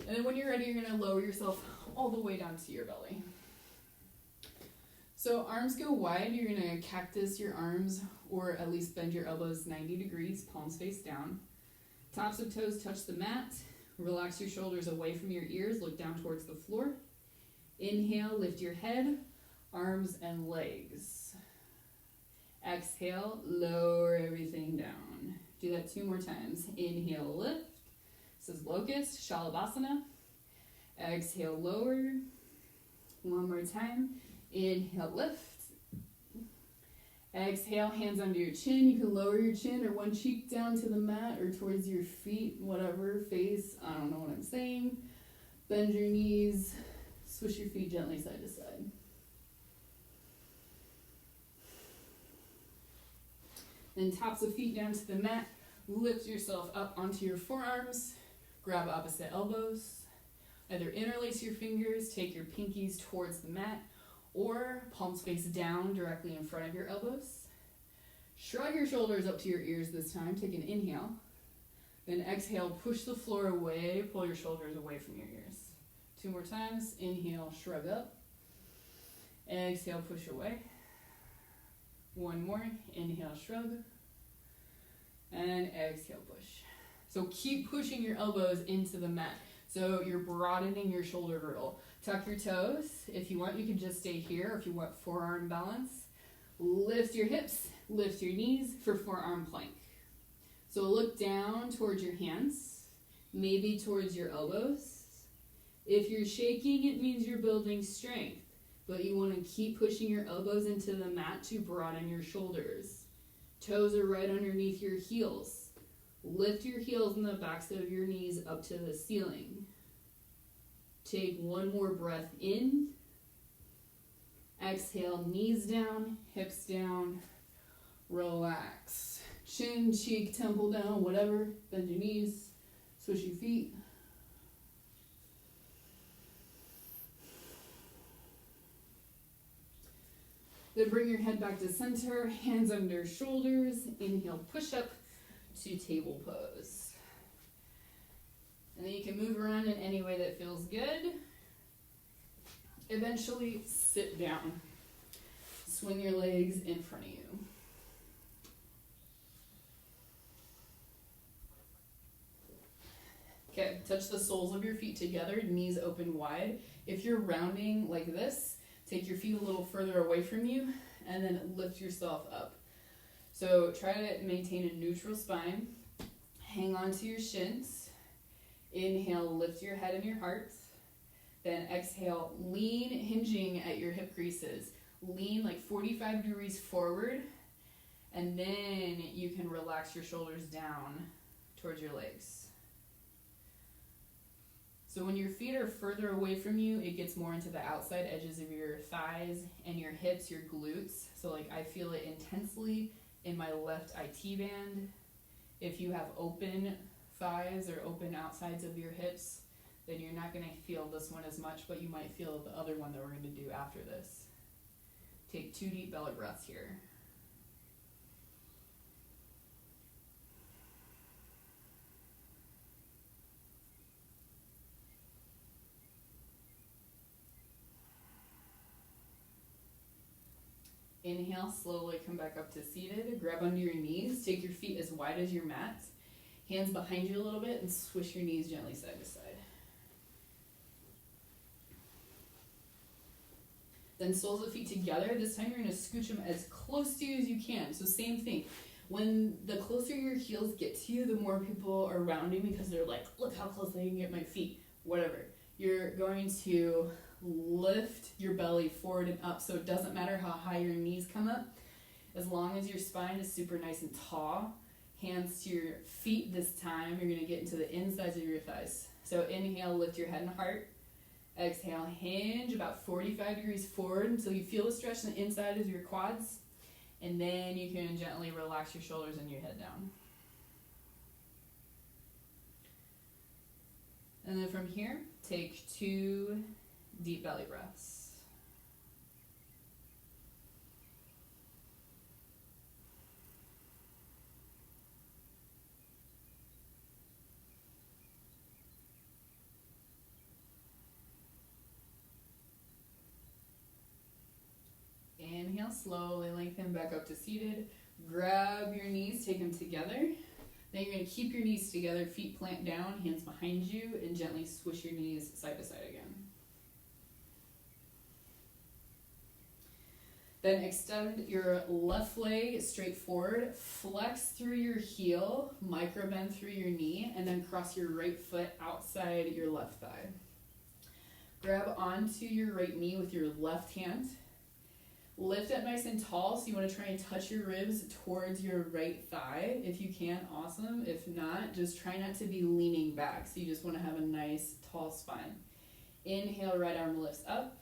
And then when you're ready, you're going to lower yourself all the way down to your belly. So arms go wide. You're going to cactus your arms, or at least bend your elbows 90 degrees, palms face down. Tops of toes touch the mat. Relax your shoulders away from your ears. Look down towards the floor. Inhale, lift your head, arms and legs. Exhale, lower everything down. Do that 2 more times. Inhale, lift. This is locust, Shalabhasana. Exhale, lower. 1 more time. Inhale, lift. Exhale, hands under your chin. You can lower your chin or one cheek down to the mat or towards your feet, whatever, face. I don't know what I'm saying. Bend your knees. Swish your feet gently side to side. Then tops of feet down to the mat. Lift yourself up onto your forearms. Grab opposite elbows. Either interlace your fingers, take your pinkies towards the mat, or palms face down directly in front of your elbows. Shrug your shoulders up to your ears this time. Take an inhale. Then exhale, push the floor away, pull your shoulders away from your ears. 2 more times. Inhale, shrug up. Exhale, push away. 1 more. Inhale, shrug. And exhale, push. So keep pushing your elbows into the mat. So you're broadening your shoulder girdle. Tuck your toes. If you want, you can just stay here. Or if you want forearm balance, lift your hips, lift your knees for forearm plank. So look down towards your hands, maybe towards your elbows. If you're shaking, it means you're building strength, but you want to keep pushing your elbows into the mat to broaden your shoulders. Toes are right underneath your heels. Lift your heels and the backs of your knees up to the ceiling. Take 1 more breath in. Exhale, knees down, hips down. Relax. Chin, cheek, temple down, whatever. Bend your knees. Swish your feet. Then bring your head back to center, hands under shoulders. Inhale, push up to table pose. And then you can move around in any way that feels good. Eventually, sit down. Swing your legs in front of you. Okay, touch the soles of your feet together, knees open wide. If you're rounding like this, take your feet a little further away from you and then lift yourself up. So try to maintain a neutral spine. Hang on to your shins. Inhale, lift your head and your heart. Then exhale, lean, hinging at your hip creases. Lean like 45 degrees forward. And then you can relax your shoulders down towards your legs. So when your feet are further away from you, it gets more into the outside edges of your thighs and your hips, your glutes. So like I feel it intensely in my left IT band. If you have open thighs or open outsides of your hips, then you're not going to feel this one as much, but you might feel the other one that we're going to do after this. Take 2 deep belly breaths here. Inhale, slowly come back up to seated. Grab under your knees. Take your feet as wide as your mat. Hands behind you a little bit and swish your knees gently side to side. Then soles of feet together. This time you're going to scooch them as close to you as you can. So same thing. When the closer your heels get to you, the more people are rounding because they're like, look how close I can get my feet. Whatever. You're going to lift your belly forward and up, so it doesn't matter how high your knees come up, as long as your spine is super nice and tall. Hands to your feet this time. You're going to get into the insides of your thighs. So inhale, lift your head and heart. Exhale, hinge about 45 degrees forward until you feel the stretch in the inside of your quads, and then you can gently relax your shoulders and your head down. And then from here, take 2 deep belly breaths. Inhale, slowly lengthen back up to seated. Grab your knees, take them together. Then you're going to keep your knees together, feet plant down, hands behind you, and gently swish your knees side to side again. Then extend your left leg straight forward, flex through your heel, micro bend through your knee, and then cross your right foot outside your left thigh. Grab onto your right knee with your left hand. Lift up nice and tall, so you want to try and touch your ribs towards your right thigh. If you can, awesome. If not, just try not to be leaning back. So you just want to have a nice tall spine. Inhale, right arm lifts up.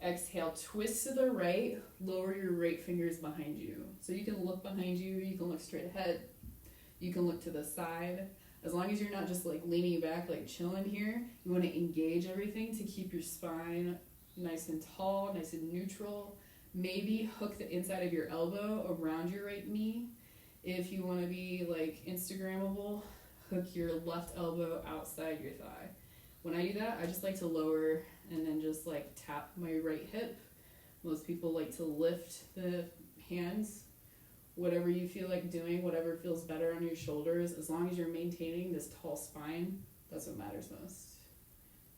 Exhale, twist to the right. Lower your right fingers behind you. So you can look behind you, you can look straight ahead. You can look to the side. As long as you're not just like leaning back, like chilling here, you want to engage everything to keep your spine nice and tall, nice and neutral. Maybe hook the inside of your elbow around your right knee. If you want to be like Instagrammable, hook your left elbow outside your thigh. When I do that, I just like to lower and then just like tap my right hip. Most people like to lift the hands. Whatever you feel like doing, whatever feels better on your shoulders, as long as you're maintaining this tall spine, that's what matters most.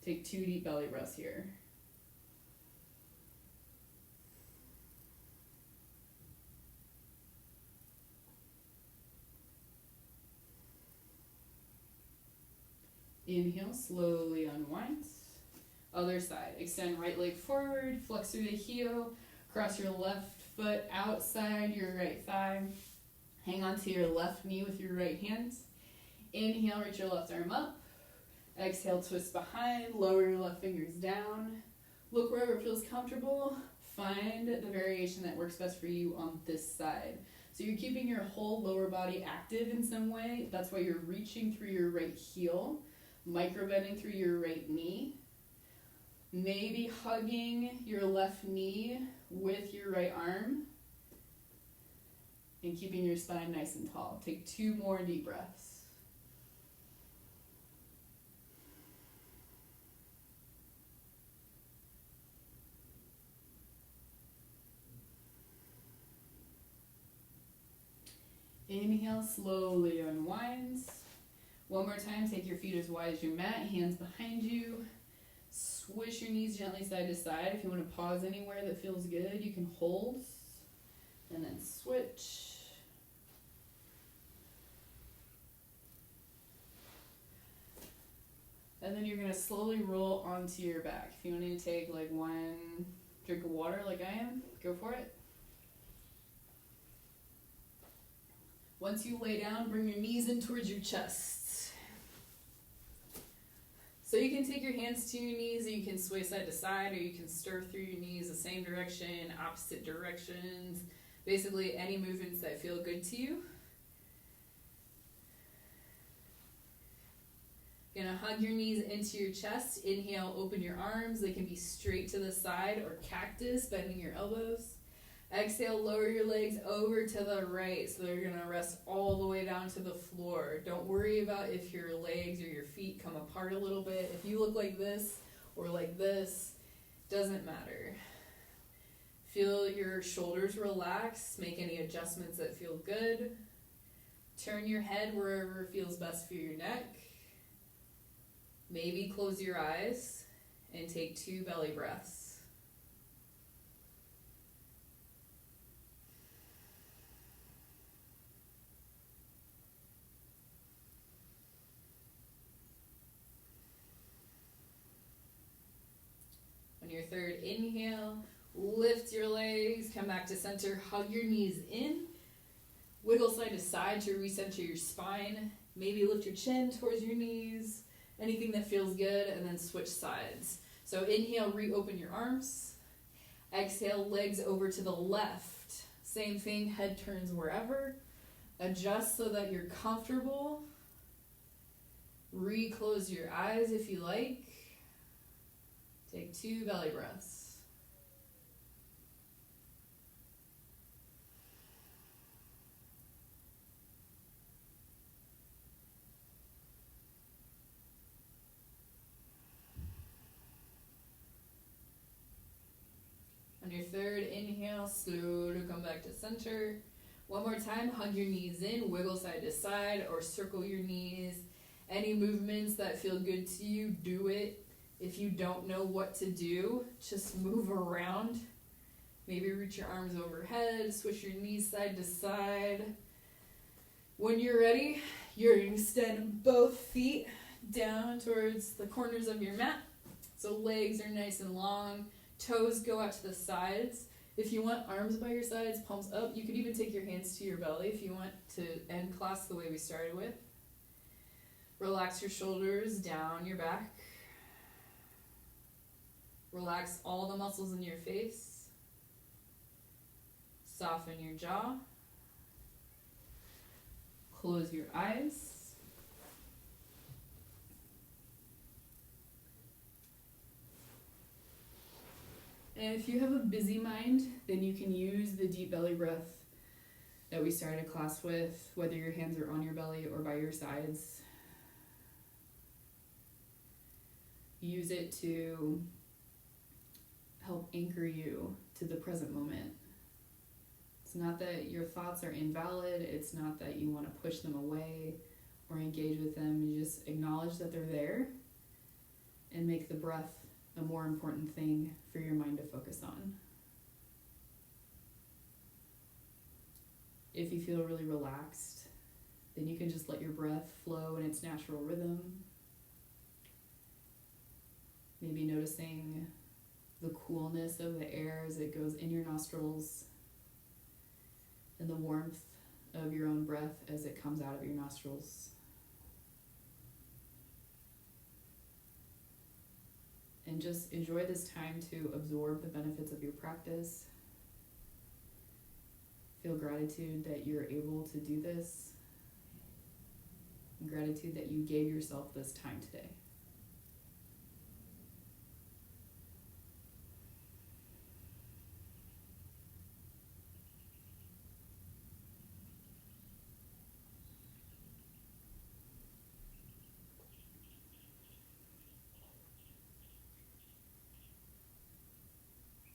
Take 2 deep belly breaths here. Inhale, slowly unwind. Other side. Extend right leg forward, flex through the heel, cross your left foot outside your right thigh. Hang on to your left knee with your right hand. Inhale, reach your left arm up. Exhale, twist behind, lower your left fingers down. Look wherever it feels comfortable. Find the variation that works best for you on this side. So you're keeping your whole lower body active in some way. That's why you're reaching through your right heel, micro bending through your right knee. Maybe hugging your left knee with your right arm and keeping your spine nice and tall. Take 2 more deep breaths. Inhale, slowly unwinds. One more time, take your feet as wide as your mat, hands behind you. Swish your knees gently side to side. If you want to pause anywhere that feels good, you can hold and then switch. And then you're going to slowly roll onto your back. If you want to take like 1 drink of water like I am, go for it. Once you lay down, bring your knees in towards your chest. So you can take your hands to your knees, or you can sway side to side, or you can stir through your knees the same direction, opposite directions. Basically, any movements that feel good to you. You're gonna hug your knees into your chest. Inhale, open your arms. They can be straight to the side or cactus, bending your elbows. Exhale, lower your legs over to the right, so they're going to rest all the way down to the floor. Don't worry about if your legs or your feet come apart a little bit. If you look like this or like this, doesn't matter. Feel your shoulders relax. Make any adjustments that feel good. Turn your head wherever feels best for your neck. Maybe close your eyes and take 2 belly breaths. Your third inhale, lift your legs, come back to center, hug your knees in, wiggle side to side to recenter your spine, maybe lift your chin towards your knees, anything that feels good, and then switch sides. So inhale, reopen your arms, exhale, legs over to the left, same thing, head turns wherever, adjust so that you're comfortable. Inhale, slowly Reclose your eyes if you like. Take 2 belly breaths. On your third inhale, slowly come back to center. One more time, hug your knees in, wiggle side to side, or circle your knees. Any movements that feel good to you, do it. If you don't know what to do, just move around. Maybe reach your arms overhead, switch your knees side to side. When you're ready, you're going to extend both feet down towards the corners of your mat. So legs are nice and long. Toes go out to the sides. If you want arms by your sides, palms up, you could even take your hands to your belly if you want to end class the way we started with. Relax your shoulders down your back. Relax all the muscles in your face. Soften your jaw. Close your eyes. And if you have a busy mind, then you can use the deep belly breath that we started class with, whether your hands are on your belly or by your sides. Use it to help anchor you to the present moment. It's not that your thoughts are invalid. It's not that you want to push them away or engage with them. You just acknowledge that they're there and make the breath a more important thing for your mind to focus on. If you feel really relaxed, then you can just let your breath flow in its natural rhythm. Maybe noticing the coolness of the air as it goes in your nostrils and the warmth of your own breath as it comes out of your nostrils. And just enjoy this time to absorb the benefits of your practice. Feel gratitude that you're able to do this. And gratitude that you gave yourself this time today.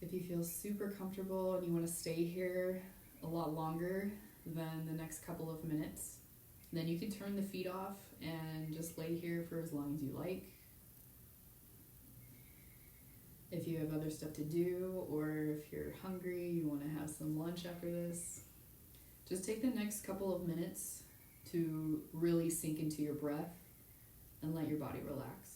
If you feel super comfortable and you want to stay here a lot longer than the next couple of minutes, then you can turn the feet off and just lay here for as long as you like. If you have other stuff to do, or if you're hungry, you want to have some lunch after this, just take the next couple of minutes to really sink into your breath and let your body relax.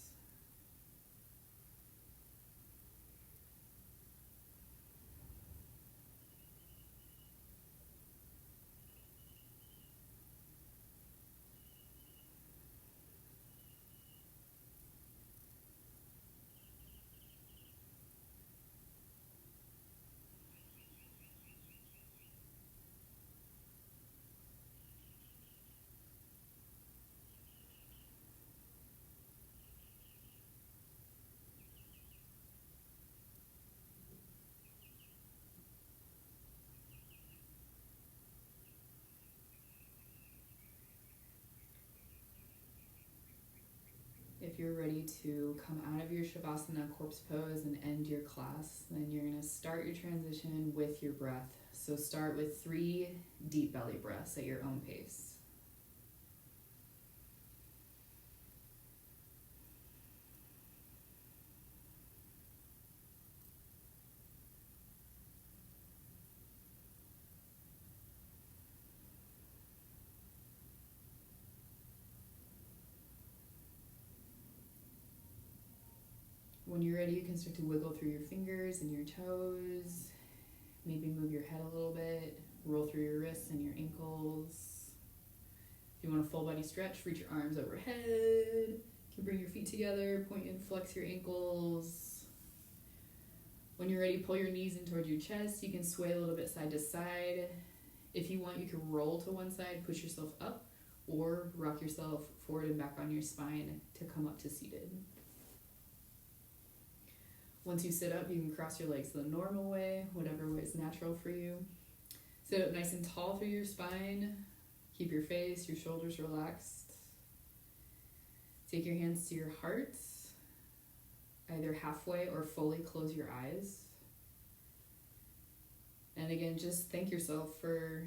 If you're ready to come out of your Shavasana corpse pose and end your class, then you're going to start your transition with your breath. So start with 3 deep belly breaths at your own pace. When you're ready, you can start to wiggle through your fingers and your toes. Maybe move your head a little bit. Roll through your wrists and your ankles. If you want a full body stretch, reach your arms overhead. You can bring your feet together, point and flex your ankles. When you're ready, pull your knees in towards your chest. You can sway a little bit side to side. If you want, you can roll to one side, push yourself up, or rock yourself forward and back on your spine to come up to seated. Once you sit up, you can cross your legs the normal way, whatever way is natural for you. Sit up nice and tall through your spine. Keep your face, your shoulders relaxed. Take your hands to your heart. Either halfway or fully close your eyes. And again, just thank yourself for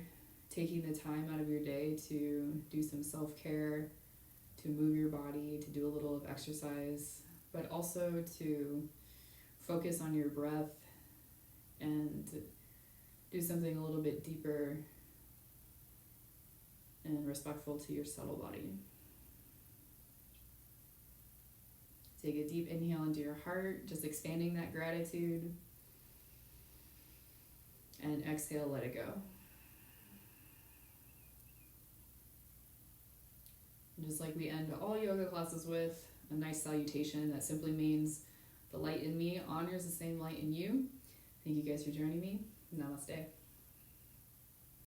taking the time out of your day to do some self-care, to move your body, to do a little of exercise, but also to focus on your breath and do something a little bit deeper and respectful to your subtle body. Take a deep inhale into your heart, just expanding that gratitude. And exhale, let it go. And just like we end all yoga classes with, a nice salutation that simply means the light in me honors the same light in you. Thank you guys for joining me. Namaste.